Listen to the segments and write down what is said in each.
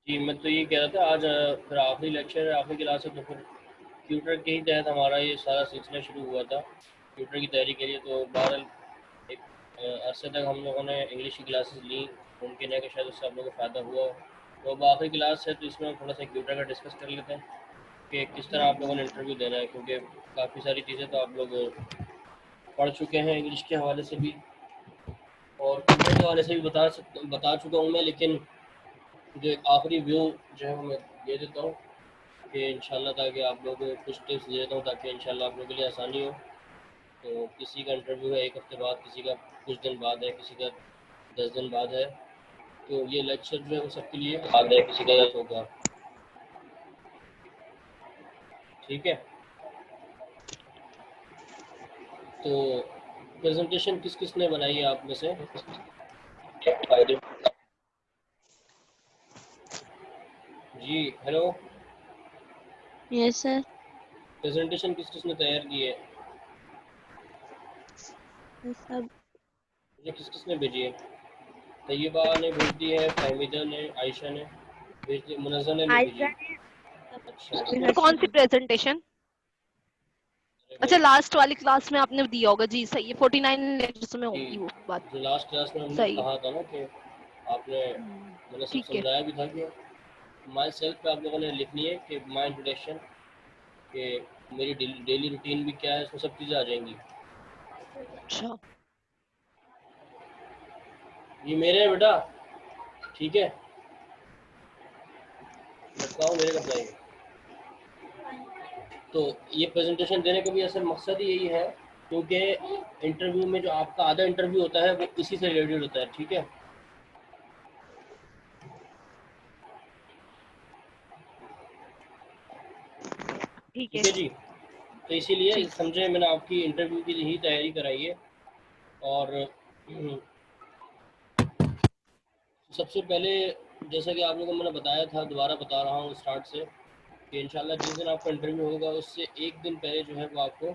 जी, मैं तो ये कह रहा था आज फिर आखिरी लेक्चर है, आखिरी क्लास है, तो फिर ट्यूटर के ही तहत हमारा ये सारा सिलसिला शुरू हुआ था ट्यूटर की तैयारी के लिए। तो बहरहाल एक अरसे तक हम लोगों ने इंग्लिश की क्लासेस ली, मुमकिन है कि शायद उससे आप लोगों को फ़ायदा हुआ हो। तो अब आखिरी क्लास है तो इसमें हम थोड़ा सा ट्यूटर का डिस्कस कर लेते हैं कि किस तरह आप लोगों ने इंटरव्यू देना है, क्योंकि काफ़ी सारी चीज़ें तो आप लोग पढ़ चुके हैं इंग्लिश के हवाले से भी और ट्यूटर के हवाले से भी बता चुका हूँ मैं, लेकिन जो एक आखिरी व्यू जो है वो मैं दे देता हूँ कि इंशाल्लाह, ताकि आप लोगों को कुछ टिप्स दे देता हूँ ताकि इंशाल्लाह आप लोगों के लिए आसानी हो। तो किसी का इंटरव्यू है 1 हफ्ते बाद, किसी का कुछ दिन बाद है, किसी का 10 दिन बाद है। तो ये लेक्चर जो है वो सबके लिए बाद है, किसी का होगा। ठीक है, तो प्रेजेंटेशन किस किस ने बनाई है आप में से? जी हेलो, यस सर। प्रेजेंटेशन किस किस ने तैयार की है? सब मुझे किस किस ने भेजी है? तैयबा ने भेज दी है, फहमीदा ने, आयशा ने भेज दी, मुनज़्ज़ा ने नहीं भेजी। आयशा ने अच्छा, कौन सी प्रेजेंटेशन? अरे अच्छा, भाई लास्ट वाली क्लास में आपने दिया होगा। जी सही है, 49 लेक्चर्स में जी, होगी वो बात। जो लास्ट क्लास में हमने सही है। कहा था ना कि आपने मैंने सब ठीक है। समझाया भी था कि माई सेल्फ पे आप लोगों ने लिखनी है कि माई इंट्रोडक्शन, कि मेरी डेली रूटीन भी क्या है, इसमें सब चीज़ें आ जाएंगी। अच्छा, ये मेरे हैं बेटा, ठीक है, लटकाओ मेरे कपड़ा ये। तो ये प्रेजेंटेशन देने का भी असल मकसद ही यही है, क्योंकि इंटरव्यू में जो आपका आधा इंटरव्यू होता है वो इसी से रिलेटेड होता है। ठीक है, ठीक है। ठीक है जी। तो इसीलिए जी समझे मैंने आपकी इंटरव्यू की ही तैयारी कराई है। और सबसे पहले, जैसा कि आप लोगों को मैंने बताया था, दोबारा बता रहा हूँ स्टार्ट से, कि इंशाल्लाह जिस दिन आपका इंटरव्यू होगा उससे एक दिन पहले जो है वो आपको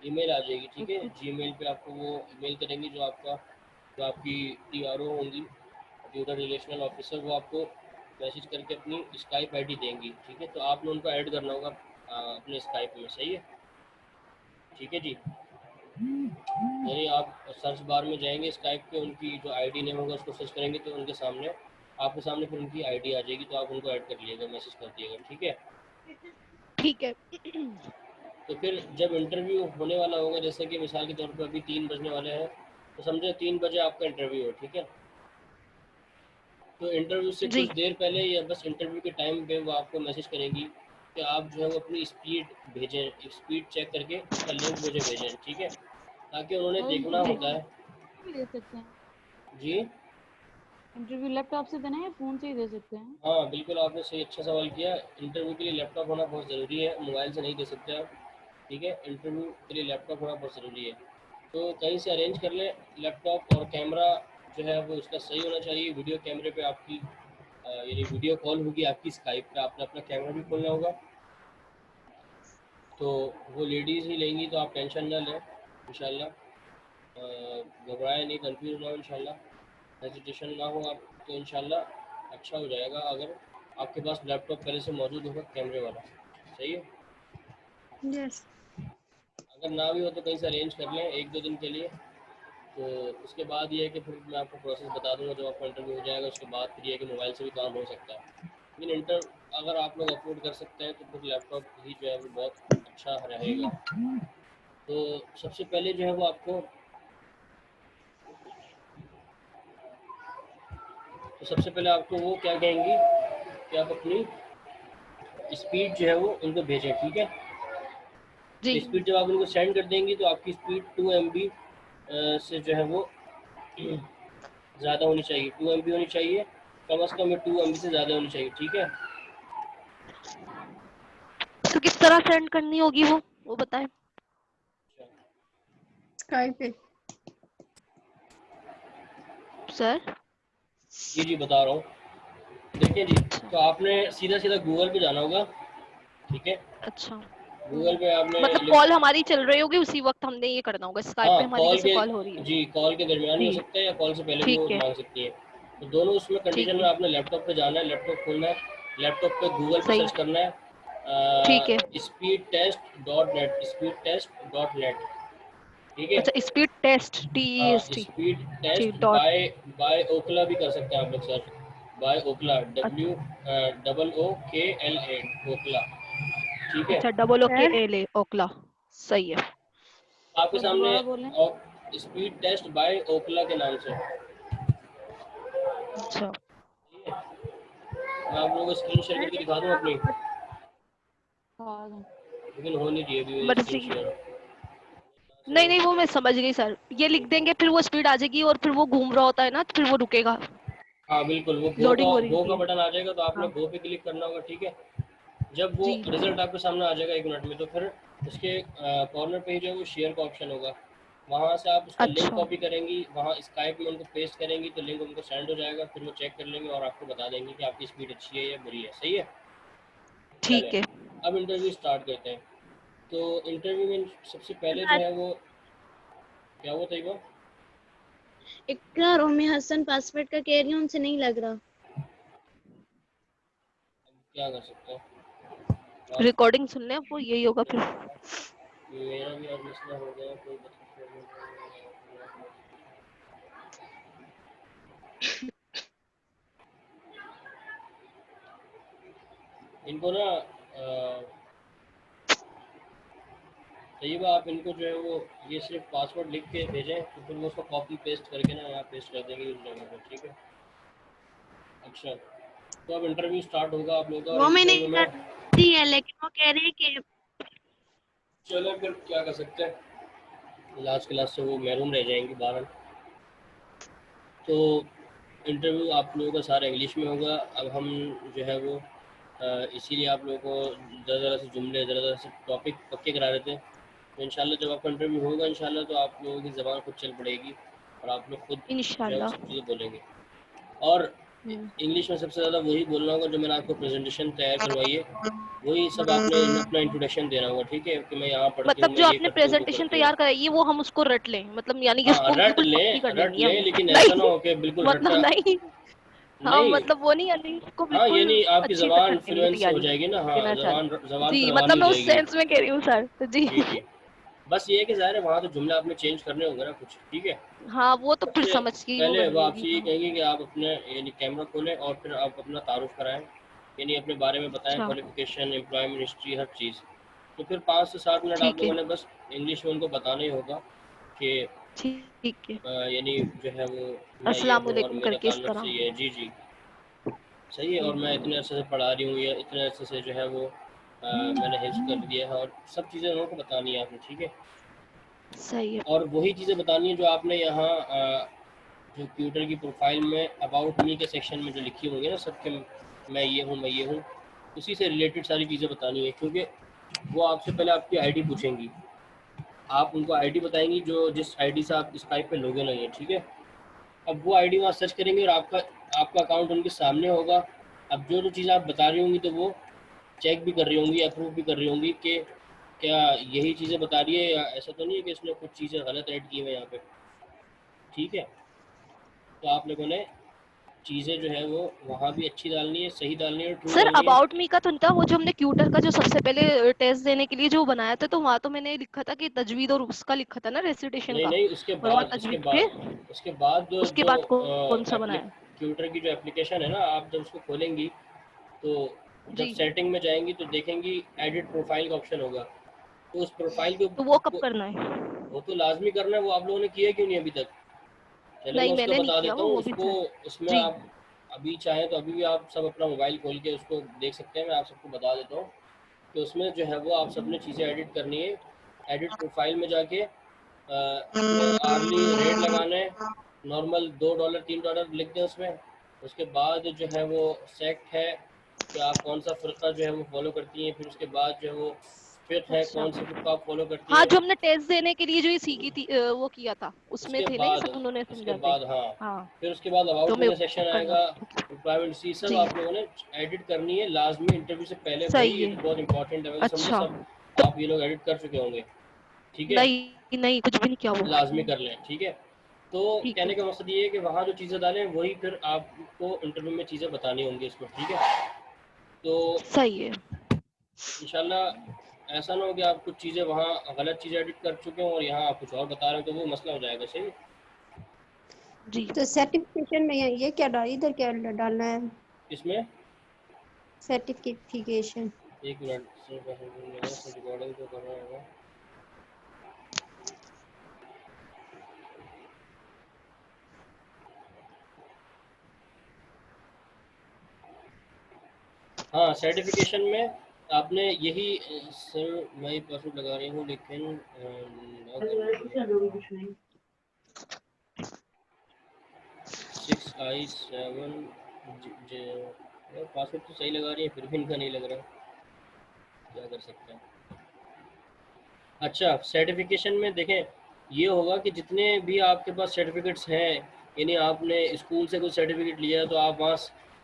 ईमेल आ जाएगी। ठीक है, जीमेल पे आपको वो ईमेल करेंगी जो आपकी टीआरओ होंगी, ट्यूटर रिलेशनल ऑफिसर, वो आपको मैसेज करके अपनी स्काइप आईडी देंगी। ठीक है, तो आपने उनको ऐड करना होगा अपने स्काइप में। सही है, ठीक है जी। यानी आप सर्च बार में जाएंगे स्काइप पे, उनकी जो आईडी नेम होगा उसको सर्च करेंगे तो उनके सामने, आपके सामने फिर उनकी आईडी आ जाएगी, तो आप उनको ऐड कर लीजिएगा, मैसेज कर दिएगा। ठीक है, ठीक है। तो फिर जब इंटरव्यू होने वाला होगा, जैसे कि मिसाल के तौर पर अभी 3 बजने वाले हैं, तो समझे 3 बजे आपका इंटरव्यू है। ठीक है, तो इंटरव्यू से जी कुछ देर पहले या बस इंटरव्यू के टाइम पे वो आपको मैसेज करेंगी कि आप जो है वो अपनी स्पीड भेजें, स्पीड चेक करके उसका लिंक मुझे भेजें। ठीक है, ताकि उन्होंने और देखना इंटरव्यू होता है। भी ले सकते हैं? जी इंटरव्यू लैपटॉप से देना है या फोन से ही दे सकते हैं? हाँ, बिल्कुल आपने सही अच्छा सवाल किया। इंटरव्यू के लिए लैपटॉप होना बहुत ज़रूरी है, मोबाइल से नहीं दे सकते आप। ठीक है, इंटरव्यू के लिए लैपटॉप होना बहुत ज़रूरी है। तो कहीं से अरेंज कर लें लैपटॉप, और कैमरा जो है वो उसका सही होना चाहिए। वीडियो कैमरे पे आपकी यानी वीडियो कॉल होगी आपकी स्काइप पे, आपने अपना कैमरा भी खोलना होगा। तो वो लेडीज़ ही लेंगी, तो आप टेंशन ना लें इंशाल्लाह। घबराएं नहीं, कंफ्यूज ना हो इंशाल्लाह, हेजिटेशन ना हो आप, तो इंशाल्लाह अच्छा हो जाएगा अगर आपके पास लैपटॉप पहले से मौजूद होगा कैमरे वाला। सही है, यस। अगर ना भी हो तो कहीं से अरेंज कर लें 1-2 दिन के लिए। तो उसके बाद ये है कि फिर मैं आपको प्रोसेस बता दूंगा जब आपका इंटरव्यू हो जाएगा। उसके बाद फिर ये है कि मोबाइल से भी काम हो सकता है, लेकिन अगर आप लोग अफोर्ड कर सकते हैं तो फिर लैपटॉप ही जो है वो बहुत अच्छा रहेगा। तो सबसे पहले जो है वो आपको, तो सबसे पहले आपको वो क्या कहेंगी कि आप अपनी स्पीड जो है वो उनको भेजें। ठीक है, जी तो स्पीड जब आप उनको सेंड कर देंगी तो आपकी स्पीड 2 MB से जो है वो ज़्यादा होनी चाहिए, 2 MB होनी चाहिए, कम से कम 2 MB से ज़्यादा होनी चाहिए। ठीक है, तो किस तरह सेंड करनी होगी वो बताएं स्काइप पे। सर। जी जी बता रहा हूँ। देखिए जी, तो आपने सीधा सीधा गूगल पे जाना होगा। ठीक है, अच्छा, गूगल पे आपने मतलब कॉल हमारी चल रही होगी उसी वक्त हमने ये करना होगा। स्काइप हाँ, पे हमारी कॉल जैसे के, कॉल हो रही है। जी कॉल के दरमियान भी हो जी सकता है या कॉल से पहले भी वो ठीक है। मांग सकती है। तो दोनों उसमें ठीक कंडीशन में है, आपने लैपटॉप पे जाना है, लैपटॉप खोलना है, लैपटॉप पे गूगल पे सही, सर्च करना है ठीक है। Speed test dot net, speed test dot net, ठीक है। अच्छा, स्पीड टेस्ट, हाँ, TEST, स्पीड टेस्ट ठीक, डॉट, बाय बाय ओकला भी कर सकते हैं आप लोग search, by Ookla, WOOKLA, Ookla, ठीक है। अच्छा, डबल ओ के सर एल ए, ओकला, सही है। आपके सर सामने दोबारा बोलें। स्पीड टेस्ट बाय ओकला के नाम से, अच्छा, ठीक है। मैं आप लोगों को स्क्रीन शेयर सर करके एक दिखा दूँ अपनी, हाँ, लेकिन हो नहीं रही है अभी मेरी स्क्रीन मर्जी। शेयर। नहीं नहीं, वो मैं समझ गई सर, ये लिख देंगे फिर वो स्पीड आ जाएगी और फिर वो घूम रहा होता है ना, तो फिर वो रुकेगा, हाँ बिल्कुल, वो लोडिंग हो रही गो होती का है। बटन आ जाएगा तो आपने हाँ गो पे क्लिक करना होगा, ठीक है। जब वो जी, रिजल्ट आपके सामने आ जाएगा 1 मिनट में, तो फिर उसके कॉर्नर पे ही जो है वो शेयर का ऑप्शन होगा, वहाँ से आप उसका लिंक अच्छा, कॉपी करेंगी, वहाँ स्काइप में उनको पेस्ट करेंगी तो लिंक उनको सेंड हो जाएगा, फिर वो चेक कर लेंगे और आपको बता देंगे कि आपकी स्पीड अच्छी है या बुरी है, सही है। चलें, ठीक है। अब इंटरव्यू स्टार्ट करते हैं। तो इंटरव्यू में सबसे पहले जो बात है वो क्या हुआ था, वो इकरा और उम्मी हसन पासवर्ड का कह रही हूँ, उनसे नहीं लग रहा। क्या कर सकते हैं रिकॉर्डिंग सुन लें, वो यही होगा फिर। मेरा भी आज मसला हो गया, कोई इनको ना तैयबा आप इनको जो है वो ये सिर्फ पासवर्ड लिख के भेजें, तो फिर वो उसको कॉपी पेस्ट करके ना यहाँ पेस्ट कर देंगे उस जगह पर, ठीक है। अच्छा, तो अब इंटरव्यू स्टार्ट होगा आप लोगों का, और वो मैंने इंटरव्यू कर में दी है, लेकिन वो कह रहे हैं कि चलो फिर क्या कर सकते हैं, लास्ट क्लास से वो महरूम रह जाएंगे बाहर। तो इंटरव्यू आप लोगों का सारा इंग्लिश में होगा। अब हम जो है वो इसीलिए आप लोगों को ज़रा ज़रा से जुमले, ज़रा ज़रा से टॉपिक पक्के करा रहे थे। तो इंशाल्लाह जब आपका इंटरव्यू होगा इंशाल्लाह तो आप लोगों की ज़बान खुद चल पड़ेगी और आप लोग खुद जो है वो इंशाल्लाह। सब चीज़ें बोलेंगे। और हम्म, इंग्लिश में सबसे ज़्यादा वही बोलना होगा जो मैंने आपको प्रेजेंटेशन तैयार करवाई है, वही सब आपने अपना इंट्रोडक्शन देना होगा, ठीक है, कि मैं यहाँ पढ़ती हूँ, मतलब मैं जो ये आपने करती हूँ, वो प्रेजेंटेशन करती हूँ। तैयार कराई है वो हम उसको रट लें, मतलब यानी कि हाँ उसको बिल्कुल पक्की कर रट लेनी है लें, हमें। लेकिन ऐसा ना नहीं, हो कि बिल्कुल मतलब रट्टा नहीं, हाँ नहीं। मतलब वो नहीं, यानी उसको हाँ, ये बिल्कुल नहीं, आपकी अच्छी से ज़बान करने की फ्लुएंस हो तैयारी जाएगी ना, हाँ, देना चाह ज़बान रही। ज़बान जी, पर रवान मतलब हो मैं उस जाएगी। सेंस में कह रही हूँ सर जी। जी, जी। बस ये है कि ज़ाहिर है वहाँ तो जुमले आपने चेंज करने होंगे ना कुछ, ठीक है। हाँ, वो तो फिर सबसे समझ के ही वो पहले वो करनी होगी, आपसे ये हाँ। कहेंगे कि आप अपने यानी कैमरा खोलें और फिर आप अपना तारुफ कराएँ, यानी अपने बारे में बताएँ, अच्छा, क्वालिफ़िकेशन, एम्प्लॉयमेंट हिस्ट्री, हर चीज़। तो फिर 5 से 7 मिनट आप ठीक है, लोगों ने बस इंग्लिश में उनको बताना ही होगा कि ठीक है। यानी जो है वो मैं ये अस्सलाम हूँ और वालेकुम मेरा करके इस ताल्लुक से तरह। ये है। जी, जी। सही है, और मैं इतने अरसे से पढ़ा रही हूँ या इतने अरसे से जो है वो मैंने हिफ्ज़ कर दिया है, और सब चीज़ें उनको बतानी है आपने, ठीक है। सही है। और वही चीज़ें बतानी है जो आपने यहाँ जो ट्विटर की प्रोफाइल में अबाउट मी के सेक्शन में जो लिखी होंगी ना सबके, मैं ये हूँ, मैं ये हूँ, उसी से रिलेटेड सारी चीज़ें बतानी है, क्योंकि वो आपसे पहले आपकी आईडी पूछेंगी, आप उनको आईडी बताएंगी जो जिस आईडी से आप स्काइप पे लॉगिन हुई है, ठीक है। अब वो आईडी वहाँ सर्च करेंगे और आपका आपका अकाउंट उनके सामने होगा। अब जो जो चीज़ आप बता रही होंगी तो वो चेक भी कर रही होंगी, अप्रूव भी कर रही होंगी कि क्या यही चीज़ें बता रही है या ऐसा तो नहीं है कि इसने कुछ चीज़ें गलत ऐड की हुई हैं यहाँ पे, ठीक है। तो आप लोगों ने चीज़ें जो है वो वहाँ भी अच्छी डालनी है, सही डालनी है, ट्रू सर डालनी है। अबाउट मी का तो नहीं था, वो जो हमने ट्यूटर का जो सबसे पहले टेस्ट देने के लिए जो बनाया था, तो वहाँ तो मैंने लिखा था कि तजवीद और उसका लिखा था ना, रेसिटेशन नहीं का, नहीं, और वहाँ तजवीद फिर उसके बाद उसके जो बाद कौन सा एप्ली बनाया? ट्विटर की जो एप्लीकेशन है ना, आप जब उसको खोलेंगी तो जब जी, सेटिंग में जाएंगी तो देखेंगी एडिट प्रोफाइल का ऑप्शन होगा, तो उस प्रोफाइल तो वो कब को करना है? वो तो लाजमी करना है, वो आप लोगों ने किया क्यों नहीं अभी तक। चलो मैं नहीं, उसका मैंने नहीं बता किया, देता हूँ वो भी उसको, सर। उसमें जी, आप अभी चाहें तो अभी भी आप सब अपना मोबाइल खोल के उसको देख सकते हैं, मैं आप सबको बता देता हूँ कि उसमें जो है वो आप सबने चीज़ें एडिट करनी है। एडिट प्रोफाइल में जाके अपने आर्ली रेट लगाना है, नॉर्मल $2 $3 लिख दें उसमें। उसके बाद जो है वो सेक्ट है कि आप कौन सा फ़िरका जो है वो फॉलो करती हैं, फिर उसके बाद जो है वो फिर है अच्छा। कौन सा फ़िरका आप फॉलो करती हाँ, हैं। जो हमने टेस्ट देने के लिए जो ये सीखी थी, वो किया था, उसमें थे ना ये सब, उन्होंने उसके समझा थे। बाद हाँ, हाँ, फिर उसके बाद तो अबाउट मी मैं का सेक्शन करना। आएगा, एम्प्लॉयमेंट सी, सब जी, आप लोगों ने एडिट करनी है लाजमी इंटरव्यू से पहले भाई, सही ये है। तो बहुत इंपॉर्टेंट है, मुझे समझे अच्छा, सब तो आप ये लोग एडिट कर चुके होंगे, ठीक है। नहीं नहीं, कुछ भी नहीं किया वो। लाजमी कर लें, ठीक है। तो ठीक कहने है, का मकसद ये है कि वहाँ जो चीज़ें डालें वही फिर आपको इंटरव्यू में चीज़ें बतानी होंगी इसमें, ठीक है। तो सही है। इंशाल्लाह ऐसा ना हो कि आप कुछ चीज़ें वहाँ गलत चीज़ें एडिट कर चुके हों और यहाँ आप कुछ और बता रहे हो, तो वो मसला हो जाएगा। सही है। जी, तो सर्टिफिकेशन में ये क्या इधर क्या डालना है? इसमें सर्टिफिकेशन। एक मिनट, सिर्फ रिकॉर्डिंग तो कर रहा होगा। हाँ, सर्टिफिकेशन में आपने यही सर मैं पासवर्ड लगा रही हूँ लेकिन लॉग इन 6i7 पासवर्ड तो सही लगा रही है फिर भी इनका नहीं लग रहा, क्या कर सकते हैं। अच्छा, सर्टिफिकेशन में देखें ये होगा कि जितने भी आपके पास सर्टिफिकेट्स हैं, यानी आपने स्कूल से कुछ सर्टिफिकेट लिया है तो आप वहाँ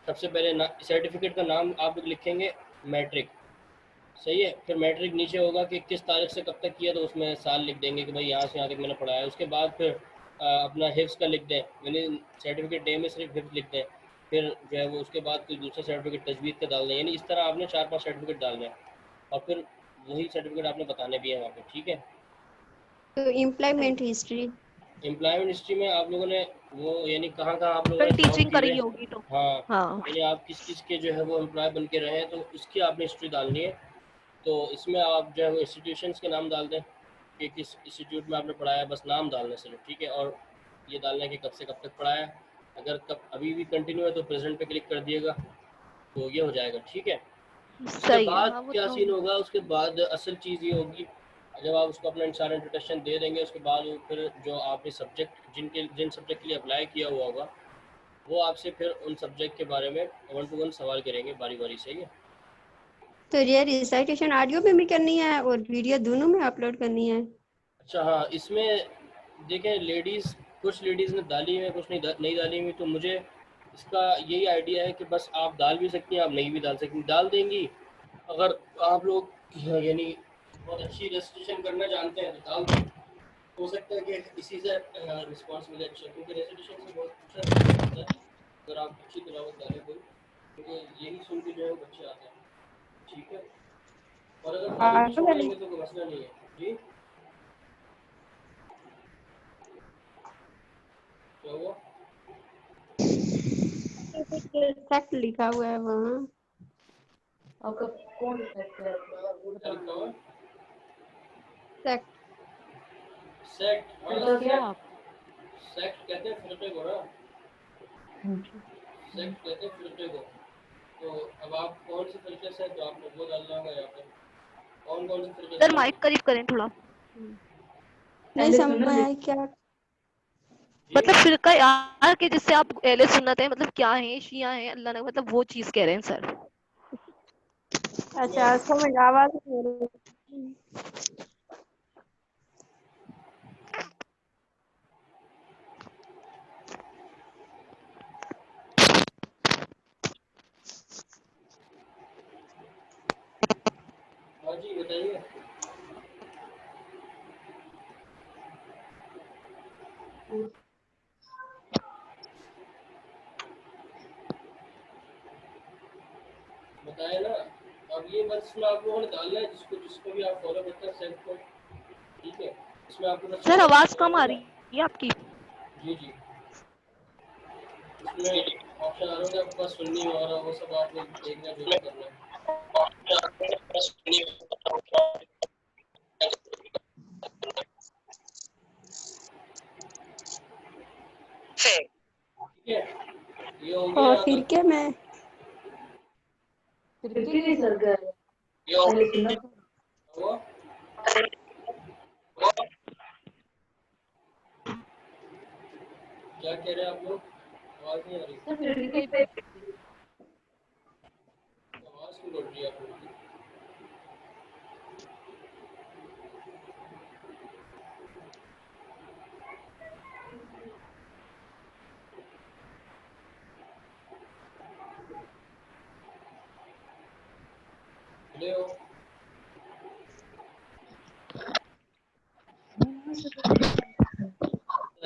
सबसे पहले सर्टिफिकेट का नाम आप लोग लिखेंगे मैट्रिक। सही है। फिर मैट्रिक नीचे होगा कि किस तारीख से कब तक किया, तो उसमें साल लिख देंगे कि भाई यहाँ से यहाँ तक मैंने पढ़ा है। उसके बाद फिर अपना हिफ्स का लिख दें, यानी सर्टिफिकेट डे में सिर्फ हिफ्स लिख दें। फिर जो है वो उसके बाद कोई दूसरा सर्टिफिकेट तजवीज़ का डाल दें, यानी इस तरह आपने 4-5 सर्टिफिकेट डालने हैं और फिर वही सर्टिफिकेट आपने बताने भी है वहाँ पे, ठीक है। तो एम्प्लॉयमेंट हिस्ट्री। एम्प्लॉयमेंट हिस्ट्री में आप लोगों ने वो यानी कहाँ कहाँ आप लोगों पर ने जॉब टीचिंग की हुई करी है, होगी तो। हाँ, हाँ, यानी आप किस किस के जो है वो एम्प्लॉय बन के रहे हैं, तो उसकी आपने हिस्ट्री डालनी है। तो इसमें आप जो है वो इंस्टीट्यूशंस के नाम डाल दें कि किस इंस्टीट्यूट में आपने पढ़ाया, बस नाम डालना सिर्फ, ठीक है। और ये डालना है कि कब से कब तक पढ़ाया। अगर कब अभी भी कंटिन्यू है तो प्रेजेंट पे क्लिक कर दिएगा, तो ये हो जाएगा, ठीक है। उसके सही है। बाद हाँ, वो क्या तो सीन होगा, उसके बाद असल चीज़ ये होगी, जब आप उसको अपना सारा इंट्रोडक्शन दे देंगे, उसके बाद वो फिर जो आपने सब्जेक्ट जिन सब्जेक्ट के लिए अप्लाई किया हुआ होगा वो आपसे फिर उन सब्जेक्ट के बारे में 1 to 1 सवाल करेंगे बारी बारी से। ही है। तो ये रिसाइटेशन ऑडियो में भी करनी है और वीडियो दोनों में अपलोड करनी है? अच्छा हाँ, इसमें देखें लेडीज़, कुछ लेडीज़ ने डाली हुई है, कुछ नहीं डाली हुई, तो मुझे इसका यही आइडिया है कि बस आप डाल भी सकती हैं, आप नहीं भी डाल सकती, डाल देंगी। अगर आप लोग यानी बहुत अच्छी रेजिस्ट्रेशन करना जानते हैं तो डाल दें। हो सकता है कि इसी से रिस्पांस मिले अच्छा, क्योंकि रेजिस्ट्रेशन से बहुत अच्छा होता है अगर आप अच्छी तिलावत डालें कोई, क्योंकि यही सुन के जो है बच्चे आते हैं, ठीक है। और अगर टाइम भी ऑडियो छोड़ वाली देंगे तो कोई मसला नहीं है जी। क्या हुआ? फैक्ट लिखा हुआ है वहाँ। आपका कौन फैक्ट है? क्या लिखा हुआ है? फैक्ट। सेक्ट, हाँ तो क्या सेक्ट, आप? सेक्ट कहते हैं फिरके को ना, सेक्ट कहते हैं फिरके को। तो अब आप कौन से फिरके से हैं तो आपने वो डालना होगा यहाँ पे, कौन कौन से फिरके सर से माइक हैं। करीब करें थोड़ा। नहीं समझ में आया क्या? जी मतलब फिरका यार के जिससे आप अहले सुन्नत है, मतलब क्या है, शिया है, अल्लाह ने मतलब वो चीज कह रहे हैं सर। अच्छा इसमें समझ आवाज नहीं आ रही। हाँ जी बताइए। बताया ना। अब ये बस इसमें आप लोगों ने डालना है, जिसको भी आप फॉलो करते हैं सेक्ट को, ठीक है। इसमें आपको बस सर फॉलो आवाज करना कम आ होगा। रही है आपकी। जी जी, इसमें ऑप्शन आ रहा होगा आपके पास, सुन्नी और वो सब आप लोग देखना है जो भी करना है, ठीक है। ये हो और गया फिर अगर क्या मैं फिर की सरकार ये हो पहले सुन्नत हुआ, क्या कह रहे हैं आप लोग, आवाज़ नहीं आ रही, सर फिर की पे आवाज़ क्यों बढ़ रही है आप लोगों की। हेलो,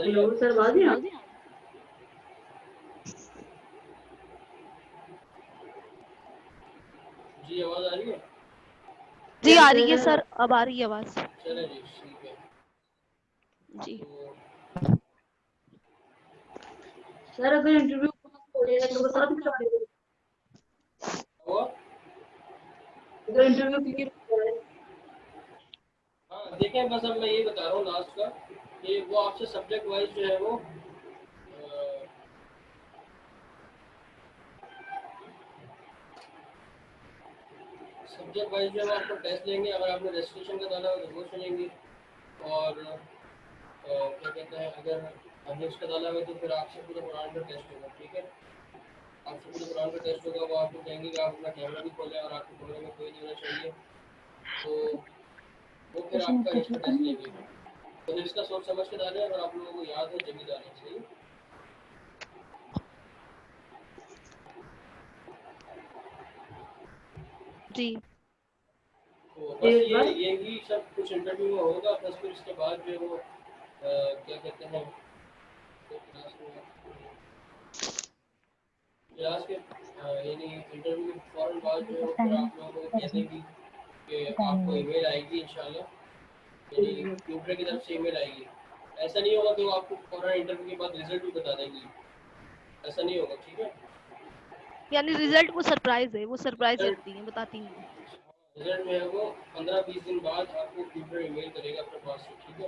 रही है? सर आवाज नहीं आ रही? जी आवाज आ रही है? जी आ रही है सर, अब आ रही है आवाज। चले जी ठीक है। जी तो सर अगर इंटरव्यू हो जाएगा तो साथ में करवा देंगे। हुआ? अगर इंटरव्यू क्लियर हो जाए हाँ देखें, बस अब मैं ये बता रहा हूँ लास्ट का कि वो आपसे सब्जेक्ट वाइज जो है वो सब्जेक्ट वाइज जो है वो आपको टेस्ट लेंगे। अगर आपने रेजिस्ट्रेशन का डाला हो तो वो सुनेंगे, और क्या कहते हैं, अगर अध्यक्ष का डाला है तो फिर आपसे पूरे कुरान का टेस्ट होगा। ठीक है, आपसे पूरे कुरान का टेस्ट होगा। वो आपको कहेंगे कि आप अपना कैमरा भी खोलें और आपके कमरे में कोई नहीं होना चाहिए। तो वो फिर आपका इसका टेस्ट लेंगे। तो इसका सोच समझ के डालें, अगर आप लोगों को याद हो जब भी डालें। सही। जी तो बस यही सब कुछ इंटरव्यू में होगा। बस फिर इसके बाद जो है वो क्या कहते हैं, तो क्लास के यानी इंटरव्यू के फौरन बाद जो है वो फिर आप लोगों को कह देंगी कि आपको ईमेल आएगी इंशाल्लाह, यानी ट्यूटर की तरफ से ईमेल आएगी। ऐसा नहीं होगा कि वो आपको फौरन इंटरव्यू के बाद रिजल्ट भी बता देंगी, ऐसा नहीं होगा। ठीक है, यानी रिजल्ट वो सरप्राइज है, वो सरप्राइज रिजल्ट रखती हैं, बताती नहीं हैं। रिजल्ट जो है वो 15-20 दिन बाद आपको ट्यूटर ईमेल करेगा अपने पास से। ठीक है,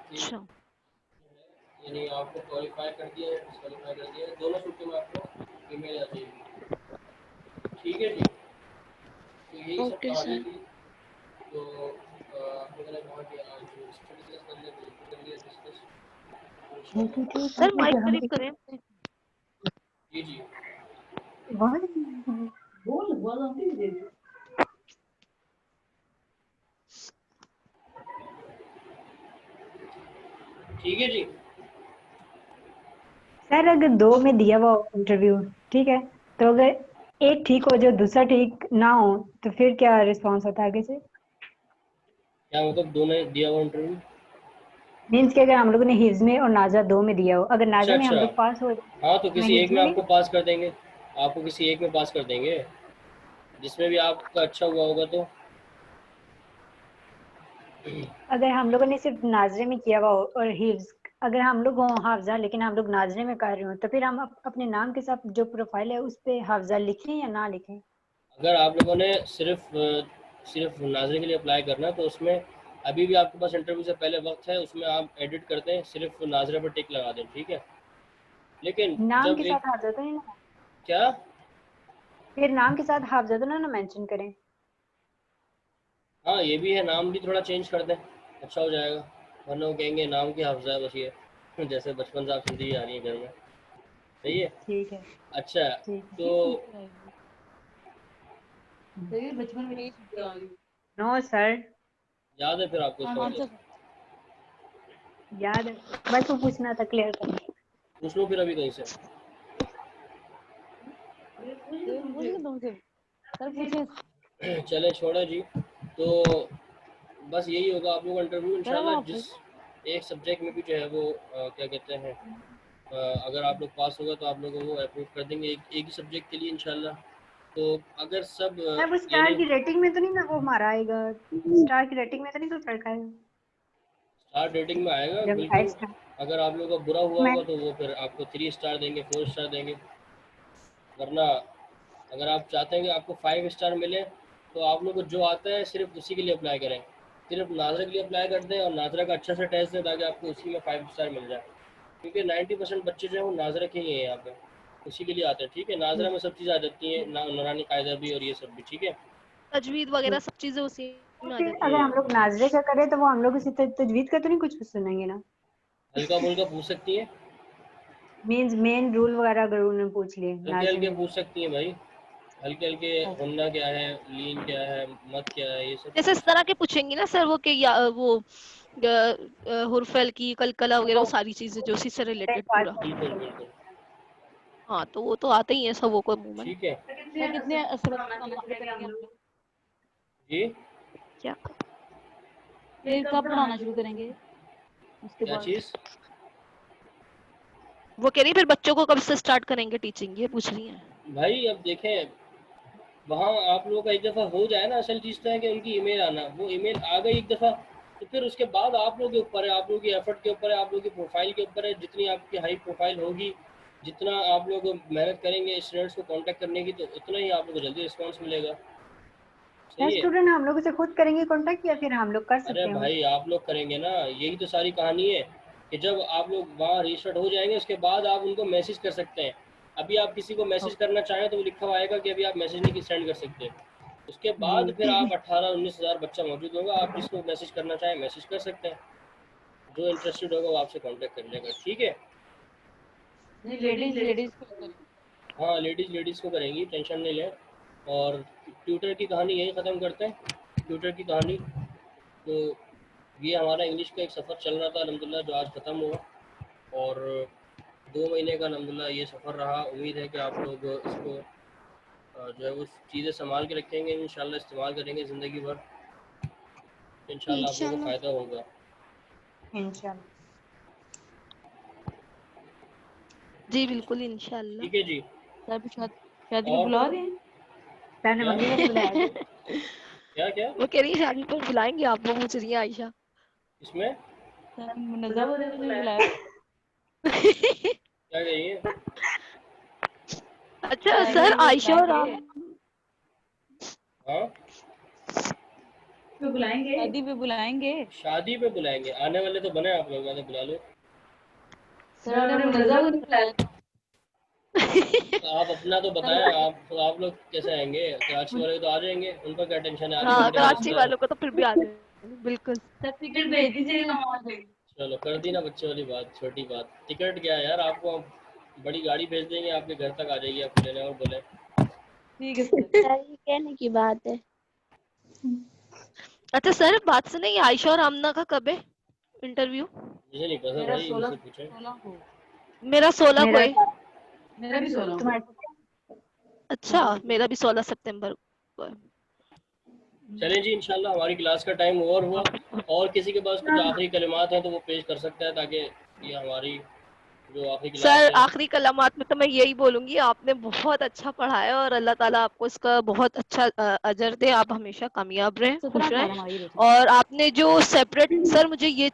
कि अच्छा यानी आपको क्वालिफाई कर दिया है, डिसक्वालीफाई कर दिया है, दोनों सूरतों में आपको ईमेल आ जाएगी। ठीक है जी, तो यही सब ओके कहानी सर। थी। तो आप लोगों ने कहा कि आज स्टडी क्लास कर लेते हैं, कर लिया डिस्कस। सर माइक करीब करें। जी जी बोल बोल आती है। ठीक है जी। सर अगर 2 में दिया हुआ इंटरव्यू, ठीक है, तो अगर एक ठीक हो जो दूसरा ठीक ना हो तो फिर क्या रिस्पॉन्स होता है आगे से? क्या मतलब दोनों दिया हुआ इंटरव्यू? मीन्स कि अगर हम लोगों ने हिफ्ज में और नाजा 2 में दिया हो, अगर अच्छा नाजा में हम अच्छा, लोग पास हो हाँ तो मैं किसी एक हिफ्ज में में नहीं। आपको पास कर देंगे, आपको किसी एक में पास कर देंगे जिसमें भी आपका अच्छा हुआ होगा। तो अगर हम लोगों ने सिर्फ नाजरे में किया हुआ हो और हिफ्ज, अगर हम लोग हों हाफजा लेकिन हम लोग नाजरे में कर रहे हो, तो फिर हम अपने नाम के साथ जो प्रोफाइल है उस पे हाफजा लिखें या ना लिखें? अगर आप लोगों ने सिर्फ नाज़रीन के लिए अप्लाई करना है तो उसमें अभी भी आपके पास इंटरव्यू से पहले वक्त है, उसमें आप एडिट कर दें, सिर्फ नाजरा पर टिक लगा दें। ठीक है, लेकिन नाम जब के एक साथ हाफजा तो नहीं ना? क्या, फिर नाम के साथ हाफजा तो ना मेंशन करें? हाँ ये भी है, नाम भी थोड़ा चेंज कर दें, अच्छा हो जाएगा। वरना वो कहेंगे नाम की हाफजा है बस ये जैसे बचपन से आप सुनती आ रही है घर में। सही है। ठीक है, अच्छा, ठीक है। तो सही बचपन में यही सुनते आ रही हूँ। नो सर, याद है फिर आपको इसका हाँ मतलब? याद है, बस वो पूछना था, क्लियर करना। पूछ लो फिर अभी कहीं से। पूछेंगे तुमसे सर पूछे चले छोड़ो जी। तो बस यही होगा आप लोग का इंटरव्यू सर अब इंशाल्लाह। आप जिस एक सब्जेक्ट में भी जो है वो क्या कहते हैं, अगर आप लोग पास होगा तो आप लोगों को अप्रूव कर देंगे एक ही सब्जेक्ट के लिए इंशाल्लाह। तो अगर सब सर वो स्टार यानी की रेटिंग में तो नहीं ना वो हमारा आएगा? स्टार की रेटिंग में तो नहीं कोई फर्क आएगा स्टार रेटिंग में आएगा जब 5 बिल्कुल। स्टार? अगर आप लोगों का बुरा हुआ मैं होगा तो वो फिर आपको 3 स्टार देंगे, 4 स्टार देंगे। वरना अगर आप चाहते हैं कि आपको 5 स्टार मिले तो आप लोग को जो आता है सिर्फ उसी के लिए अप्लाई करें, सिर्फ नाजरा के लिए अप्लाई कर दें और नाजरा का अच्छा सा टेस्ट दें ताकि आपको उसी में 5 स्टार मिल जाए। क्योंकि 90% बच्चे जो है वो नाजरा के ही हैं यहाँ पे, उसी के लिए आते हैं। ठीक है, नाजरा में सब चीज़ आ जाती है, नूरानी कायदा भी और ये सब भी। ठीक है। तजवीद वगैरह सब चीजें उसी तो में आ फिर जाती अगर हैं। हम लोग नाजरे का करें तो वो हम लोग उसी तजवीद का तो नहीं कुछ सुनेंगे ना? हल्का फुल्का पूछ सकती हैं, मीन्स मेन रूल वगैरह अगर उन्होंने पूछ लिए हल्के नाजरे हल्के में? पूछ सकती हैं भाई। हल्के हल्के हुन्ना क्या है, लीन क्या है, मत क्या है, ये सब जैसे इस पूछ तरह के पूछेंगी ना सर वो कि वो हुरफल की कलकला वगैरह वो सारी चीजें जो उसी से रिलेटेड पूरा। बिल्कुल बिल्कुल। हाँ तो वो तो आते ही है सबों को मुंह में। ठीक है सर कितने सबक करेंगे हम लोग जी। क्या फिर कब पढ़ाना शुरू करेंगे उसके क्या बाद चीज़? वो कह रही है फिर बच्चों को कब से स्टार्ट करेंगे टीचिंग, ये पूछ रही है। भाई अब देखें, वहाँ आप लोगों का एक दफ़ा हो जाए ना, असल चीज़ तो है कि उनकी ईमेल आना, वो ईमेल आ गई एक दफ़ा तो फिर उसके बाद आप लोगों के ऊपर है, आप लोगों की एफर्ट के ऊपर है, आप लोगों की प्रोफाइल के ऊपर है। जितनी आपकी हाई प्रोफाइल होगी, जितना आप लोग मेहनत करेंगे स्टूडेंट्स को कांटेक्ट करने की, तो उतना ही आप लोगों को जल्दी रिस्पांस मिलेगा। है सही है। स्टूडेंट हम लोग से खुद करेंगे कांटेक्ट या फिर हम लोग कर अरे सकते हैं? भाई आप लोग करेंगे ना, यही तो सारी कहानी है कि जब आप लोग वहाँ रजिस्टर्ड हो जाएंगे उसके बाद आप उनको मैसेज कर सकते हैं। अभी आप किसी को मैसेज करना चाहें तो वो लिखा हुआ आएगा कि अभी आप मैसेज नहीं सेंड कर सकते। उसके बाद फिर आप 18-19 हज़ार बच्चा मौजूद होगा, आप जिसको मैसेज करना चाहें मैसेज कर सकते हैं। जो इंटरेस्टेड होगा वो आपसे कांटेक्ट कर लेगा। ठीक है। नहीं, लेडीज को करें। हाँ लेडीज़ को करेंगी, टेंशन नहीं लें। और ट्यूटर की कहानी यही ख़त्म करते हैं। ट्यूटर की कहानी तो ये हमारा इंग्लिश का एक सफ़र चल रहा था अल्हम्दुलिल्लाह, जो आज ख़त्म हुआ। और 2 महीने का अल्हम्दुलिल्लाह ये सफ़र रहा। उम्मीद है कि आप लोग इसको जो है वो चीज़ें संभाल के रखेंगे, इंशाल्लाह इस्तेमाल करेंगे ज़िंदगी भर। इंशाल्लाह आप लोगों को फ़ायदा होगा। इंशाल्लाह। जी बिल्कुल इंशाल्लाह। ठीक है जी। सर भी शादी पे और बुला रहे हैं। सर ने क्या मम्मी को नहीं बुलाया। क्या क्या वो कह रही है शादी पर बुलाएंगे आप, वो पूछ रही है आयशा। इसमें सर मुनज़्ज़ा को नहीं बुलाया। क्या कहिए? अच्छा सर, आयशा और आप हाँ शादी पे बुलाएंगे। शादी पे बुलाएंगे, आने वाले तो बने आप लोग, मैं तो बुला लो। सर ने मुनज़्ज़ा को नहीं बुलाया था। तो आप अपना तो बताएं, आप लोग कैसे आएंगे? कराची वाले तो आ जाएंगे, उनका क्या टेंशन है, आधी हाँ टिकट कराची बेचता है। वालों को तो फिर भी आ जाएंगे बिल्कुल। सर टिकट भेज दीजिएगा, हम आ जाएंगे। चलो कर दी ना बच्चे वाली बात, छोटी बात। टिकट क्या है यार, आपको हम बड़ी गाड़ी भेज देंगे, आपके घर तक आ जाएगी आपको लेने। और बोले ठीक है सर। सर ये कहने की बात है। अच्छा सर बात सुने, ये आयशा और आमना का कब है इंटरव्यू? मुझे नहीं पता मेरा भाई, इनसे पूछे। 16 को। मेरा 16 को मेरा है। मेरा भी 16 को। तुम्हारा अच्छा मेरा भी 16 सितंबर को है। चलें जी, इंशाल्लाह हमारी क्लास का टाइम ओवर हुआ। और किसी के पास कुछ आखिरी कलिमात हैं तो वो पेश कर सकता है, ताकि ये हमारी जो आखिरी क्लास सर है। आखिरी कलामात में तो मैं यही बोलूंगी, आपने बहुत अच्छा पढ़ाया और अल्लाह ताला आपको इसका बहुत अच्छा अजर दे, आप हमेशा कामयाब रहें, 17 खुश रहें। 18 हमारी बेटी। और आपने जो सेपरेट, सर मुझे ये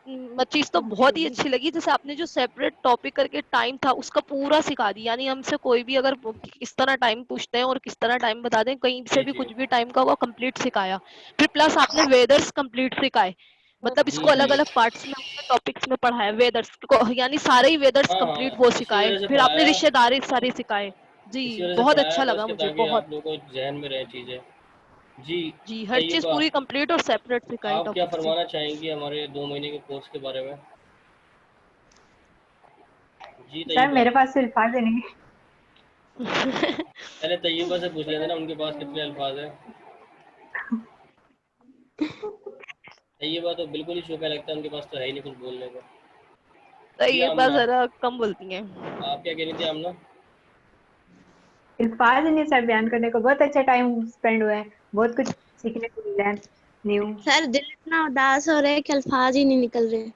चीज तो बहुत ही अच्छी लगी, जैसे आपने जो सेपरेट टॉपिक करके टाइम था उसका पूरा सिखा दिया। यानी हमसे कोई भी अगर किस तरह टाइम पूछते हैं और किस तरह टाइम बता दें, कहीं से जी भी जी कुछ भी टाइम का वो कंप्लीट सिखाया। फिर प्लस आपने वेदर्स कंप्लीट सिखाए, मतलब जी इसको अलग जी। अलग पार्ट्स में हमने टॉपिक्स में पढ़ाया वेदर्स को, यानी सारे ही वेदर्स हाँ कंप्लीट वो हाँ, इसी सिखाए। वजह से फिर आपने पढ़ाया, रिश्तेदारी सारे सिखाए। जी इसी वजह से बहुत पढ़ाया अच्छा था लगा उसके, मुझे ताकि बहुत। आप लोगों को जहन में रहे चीज़ें। जी। जी हर चीज तैयबा, पूरी कंप्लीट और सेपरेट सिखाई आप क्या टॉपिक्स। जी फरमाना चाहेंगी हमारे 2 महीने के कोर्स के बारे में? जी सर तैयबा, मेरे पास तो अल्फाज ही नहीं है। पहले तैयबा से पूछ लेते ना उनके पास कितने अल्फाज हैं। तैयबा तो बिल्कुल ही चुप है, लगता है उनके पास तो है ही नहीं कुछ बोलने को। तो जी ये बस आमना, जरा कम बोलती हैं। आप क्या कह रही थी आमना? अल्फाज ही नहीं सर बयान करने को। बहुत अच्छा टाइम स्पेंड हुआ है, बहुत कुछ सीखने को मिला है न्यू। सर दिल इतना उदास हो रहा है कि अल्फाज ही नहीं निकल रहे।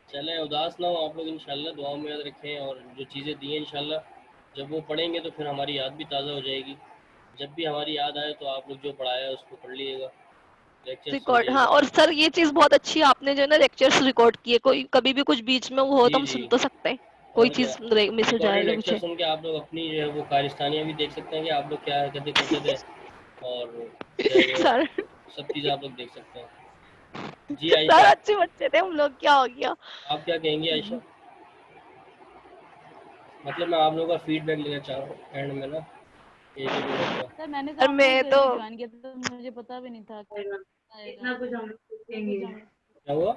चलें उदास ना हो आप लोग, इंशाल्लाह दुआओं में याद रखें। और जो चीज़ें दी हैं इंशाल्लाह जब वो पढ़ेंगे तो फिर हमारी याद भी ताज़ा हो जाएगी। जब भी हमारी याद आए तो आप लोग जो पढ़ाया है उसको पढ़ लीजिएगा, लेक्चर रिकॉर्ड, हाँ। सुनिएगा। और सर ये चीज बहुत अच्छी है आपने जो है ना लेक्चर्स रिकॉर्ड किए, कोई कभी भी कुछ बीच में वो हो तो जी हम जी। सुन तो सकते हैं, कोई और क्या, चीज मिस हो रिकॉर्डेड जाएगी लेक्चर मुझे। सुन के आप लोग अपनी जो है वो कारस्तानियाँ भी देख सकते हैं कि आप लोग क्या हरकतें करते थे। और जो है वो सर सब चीज़ें आप लोग देख सकते हैं। जी सर आयशा, अच्छे बच्चे थे हम लोग, क्या हो गया? आप क्या कहेंगी आयशा? मतलब मैं आप लोगों का फीडबैक लेना चाह रहा हूँ एंड में ना, 1-1 मिनट का। सर मैंने तो और आप मैं लोग तो अभी ज्वाइन किया था तो मुझे पता भी नहीं था कि आएगा। इतना कुछ हम क्या हुआ?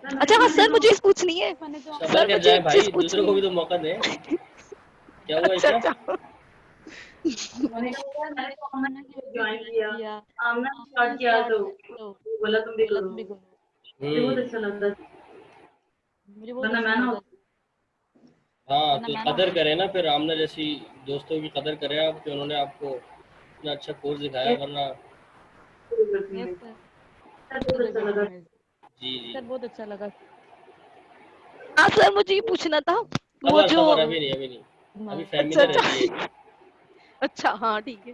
अच्छा हाँ सर मुझे इस पूछनी है, मैंने तो सबर सर कर मुझे जाए एक चीज भाई, दूसरों को पूछनी भी है। तो मौका दें। क्या हुआ अच्छा आयशा? अच्छा मैंने तो आमना के अभी ज्वाइन किया। आमना स्टार्ट तो बोला तुम भी करो। हम्म। मुझे बहुत अच्छा लगा। हाँ वरना तो मैं कदर ना करें ना फिर, आमना जैसी दोस्तों की कदर करें आप कि उन्होंने आपको इतना अच्छा कोर्स दिखाया, वरना। यस सर, अच्छा लगा हमें। जी जी। सर बहुत अच्छा लगा। हाँ सर, मुझे ये पूछना था वो खबर जो खबर अभी नहीं, अभी फैमिली अच्छा में रहती है। अच्छा, हाँ ठीक है।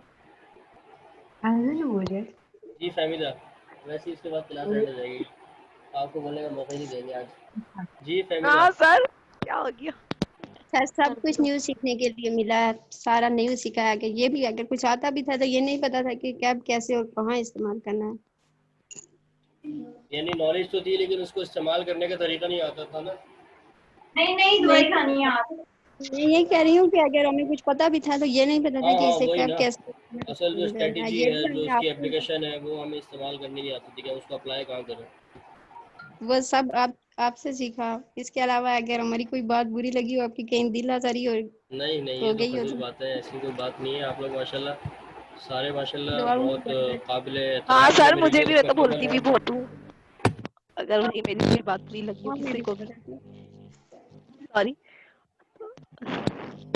जो बोल रहे जी फैमिला, वैसे ही इसके बाद क्लास एंड हो जाएगी, आपको बोलने का मौका ही नहीं देंगे आज। जी फैमिला। हाँ सर, क्या हो गया? सर सब कुछ न्यू सीखने के लिए मिला है, सारा न्यू सिखाया गया। ये भी अगर कुछ आता भी था तो ये नहीं पता था कि कैब कैसे और कहाँ इस्तेमाल करना है। यानी नॉलेज तो थी लेकिन उसको इस्तेमाल करने का तरीका नहीं आता था ना। नहीं नहीं, दवाई खानी है आप। मैं यही कह रही हूँ कि अगर हमें कुछ पता भी था तो ये नहीं पता था कि हाँ इसे वही कैब ना, कैसे असल जो इस्तेमाल करना है। स्ट्रेटजी ये है, भी जो हमें उसकी आपको एप्लीकेशन है, वो हमें इस्तेमाल करनी नहीं आती थी कि उसको अप्लाई कहाँ करें। वो सब आपसे सीखा। इसके अलावा अगर हमारी कोई बात बुरी लगी हो, आपकी कहीं दिल आजारी नहीं नहीं, ये हो तो गई हो फजूल तो बात है, ऐसी कोई बात नहीं है। आप लोग माशाल्लाह सारे माशाल्लाह दुआ में बहुत काबिल हाँ एहतराम है, सर, मेरे मुझे लिए भी, मैं तो रिस्पेक्टेबल बोलती है। भी बहुत हूँ, अगर वही मेरी कोई बात बुरी लगी हो किसी को भी। सॉरी।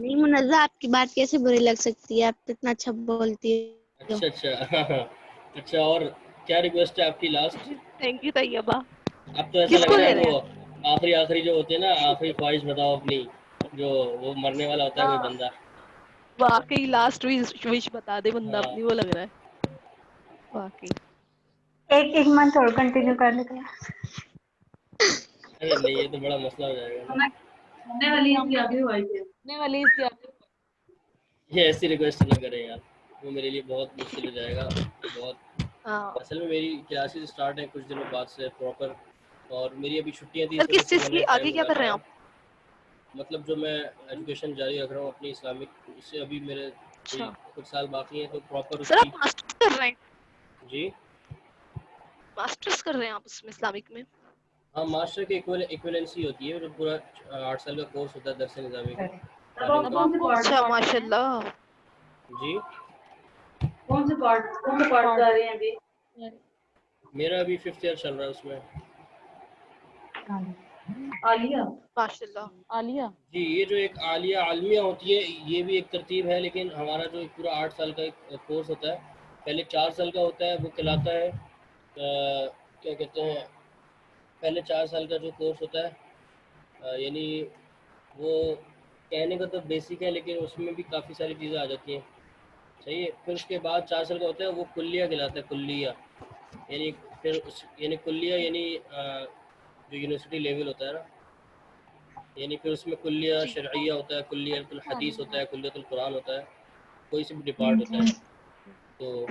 नहीं मुनज़्ज़ा, आपकी बात कैसे बुरी लग सकती है? आप तो इतना अच्छा बोलती हो। अच्छा अच्छा अच्छा, और क्या रिक्वेस्ट है आपकी लास्ट? Thank you Taiba. अब तो ऐसा लग किसको रहा दे है रहे वो हैं? आखिरी आखिरी जो होते हैं ना, आखिरी ख्वाहिश बताओ अपनी, जो वो मरने वाला होता है कोई हाँ, बंदा। वाकई लास्ट विश बता दे बंदा हाँ अपनी, वो लग रहा है वाकई। एक एक मंथ और कंटिन्यू कर लेते हैं। अरे नहीं, ये तो बड़ा मसला हो जाएगा ना। होने वाली इसकी आगे हुई है। ये ऐसी रिक्वेस्ट ना करें यार, वो मेरे लिए बहुत मुश्किल हो जाएगा बहुत। हाँ असल में मेरी क्लासेस स्टार्ट हैं कुछ दिनों बाद से प्रॉपर, और मेरी अभी छुट्टियां थी, सर, इस वजह किस से चीज के मैंने लिए टाइम आगे क्या कर निकाला रहे हैं है। आप? मतलब जो मैं एजुकेशन जारी रख रहा हूँ अपनी इस्लामिक, इससे अभी मेरे कोई अच्छा कुछ साल बाकी हैं, तो प्रॉपर सर, उसकी। आप मास्टर्स कर रहे हैं? जी मास्टर्स कर रहे हैं आप उसमें, इस्लामिक में? हाँ, मास्टर की इक्विवेलेंसी होती है, जो पूरा 8 साल का कोर्स होता है दरस निज़ामी का, अब आप तालीम का। कौन से पार्ट अच्छा माशाल्लाह। जी कौन से पार्ट कर रहे हैं अभी? मेरा अभी 5th ईयर चल रहा है उसमें। आलिया। माशाल्लाह। जी, ये जो एक आलिया आलमिया होती है, ये भी एक तरतीब है, लेकिन हमारा जो एक पूरा 8 साल का एक कोर्स होता है, पहले 4 साल का होता है, वो कहलाता है क्या कहते हैं, पहले 4 साल का जो कोर्स होता है, यानी वो कहने का तो बेसिक है, लेकिन उसमें भी काफ़ी सारी चीज़ें आ जाती हैं। सही है, फिर उसके बाद 4 साल का होता है, वो कुल्लिया कहलाता है, कुल्लिया। यानी फिर उस यानी कुल्लिया यानी जो यूनिवर्सिटी लेवल होता है ना, यानी फिर उसमें कुल्लिया जी शरइया होता है, कुल्लियतुल हदीस होता है, कुल्लियतुल कुरान होता है, कोई से भी डिपार्ट होता है। तो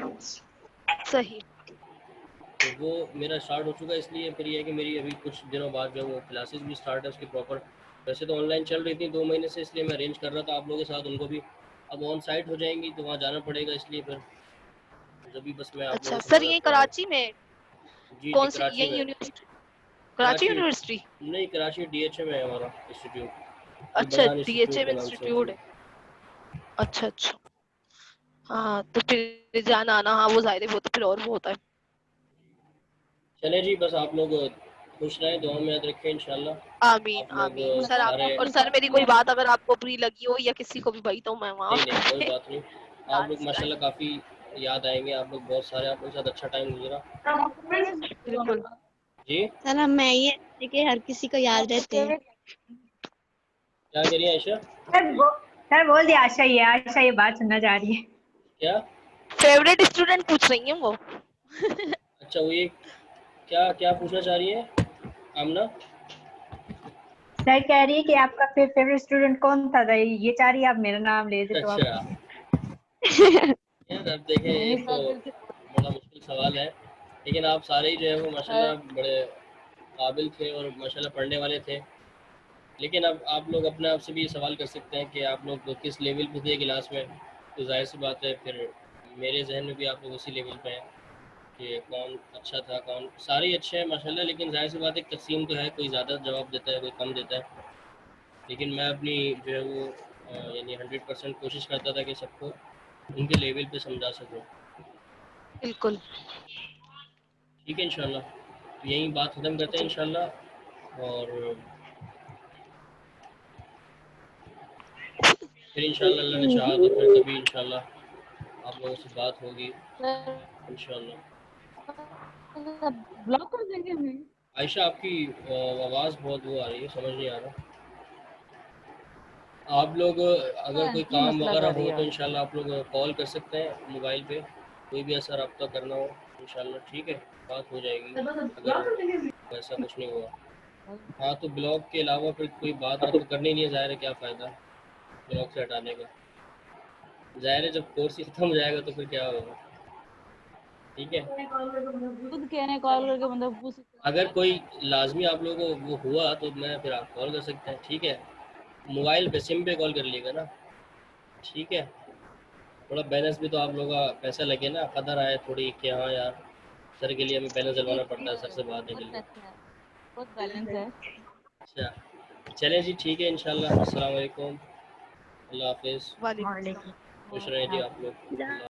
सही। वो मेरा स्टार्ट हो चुका है, इसलिए फिर ये है कि मेरी अभी कुछ दिनों बाद जो वो क्लासेस भी स्टार्ट है उसकी प्रॉपर। वैसे तो ऑनलाइन चल रही थी 2 महीने से, इसलिए मैं अरेंज कर रहा था आप लोगों के साथ उनको भी। अब ऑन साइट हो जाएंगी तो वहाँ जाना पड़ेगा, इसलिए फिर जब भी बस मैं आप अच्छा लोगों से सर, मदद ये कर रहा कराची हूँ। में जी जी, कौन सी, कराची यही में। यूनिवर्सिटी? कराची कराची यूनिवर्सिटी? नहीं, कराची DHM है हमारा इंस्टीट्यूट, अल अच्छा, बयान इंस्टीट्यूट डीएचएम के नाम से। इंस्टीट्यूट जी है। अच्छा अच्छा। हाँ तो फिर जाना आना, हाँ वो जाहिर है, वो तो फिर और वो होता है। चले जी, बस आप लोग खुश रहें, दुआ में याद रखें इंशाल्लाह। आमीन आप लोग आमीन सर। आप, सारे। और सर मेरी कोई बात अगर आपको बुरी लगी हो या किसी को भी भाई, तो मैं वहाँ नहीं नहीं, कोई पे बात नहीं। आप लोग लास्ट टाइम। माशाल्लाह काफ़ी याद आएंगे, आप लोग बहुत सारे, आप लोगों के साथ अच्छा टाइम गुजरा। बिल्कुल। जी सर हम मैं ये कि हर किसी को याद रहते हैं। क्या कह रही है आयशा? सर बोल दिया आशा ये बात सुनना चाह रही है। क्या? फेवरेट स्टूडेंट पूछ रही हूँ वो। अच्छा, वो ये क्या क्या पूछना चाह रही है आमना? सर कह रही है कि आपका फेवरेट स्टूडेंट कौन था, ये चाह रही है आप मेरा नाम ले दे तो अच्छा आप। यार, अब देखें, ये तो बड़ा मुश्किल सवाल है, लेकिन आप सारे ही जो है वो माशाल्लाह बड़े काबिल थे और माशाल्लाह पढ़ने वाले थे। लेकिन अब आप लोग अपने आप से भी ये सवाल कर सकते हैं कि आप लोग किस लेवल पे थे क्लास में, तो जाहिर सी बात है फिर मेरे जहन में भी आप लोग उसी लेवल पे हैं कि कौन अच्छा था, कौन, सारे ही अच्छे हैं माशाल्लाह, लेकिन जाहिर सी बात है तकसीम तो है, कोई ज़्यादा जवाब देता है, कोई कम देता है। लेकिन मैं अपनी जो है वो यानी 100% कोशिश करता था कि सबको उनके लेवल पे समझा सकूँ। बिल्कुल। ठीक है इंशाल्लाह, तो यही बात ख़त्म करते हैं जी इंशाल्लाह, और फिर इंशाल्लाह अल्लाह ने चाहा तो फिर कभी इंशाल्लाह आप लोगों से बात होगी इंशाल्लाह। ब्लॉक कर देंगे हमें। आयशा आपकी आवाज़ बहुत वो आ रही है, समझ नहीं आ रहा। आप लोग अगर कोई काम वगैरह हो तो इंशाल्लाह आप लोग कॉल कर सकते हैं मोबाइल पे, कोई भी ऐसा रब्ता करना हो इंशाल्लाह, ठीक है, बात हो जाएगी अगर वैसा कुछ नहीं हुआ। हाँ तो ब्लॉग के अलावा फिर कोई बात आपको करनी नहीं है, ज़ाहिर है क्या फ़ायदा ब्लॉग से हटाने का। ज़ाहिर है जब कोर्स ही खत्म हो जाएगा तो फिर क्या होगा, ठीक है। खुद कहने कॉल करके मतलब पूछ सकते हैं। अगर कोई लाजमी आप लोगों को वो हुआ तो मैं फिर आप कॉल कर सकते हैं, ठीक है। मोबाइल पे सिम पे कॉल कर लीजिएगा ना, ठीक है। थोड़ा बैलेंस भी तो आप लोगों का पैसा लगे ना, कदर आए थोड़ी कि हाँ यार सर के लिए हमें बैलेंस डलवाना पड़ता है सर से बात के बहुत लिए। पैसे हैं, बहुत बैलेंस है। अच्छा चलें जी, ठीक है, इंशाल्लाह। अस्सलाम वालेकुम, अल्लाह हाफिज़, वालेकुम वालेकुम खुश रहें जी आप लोग।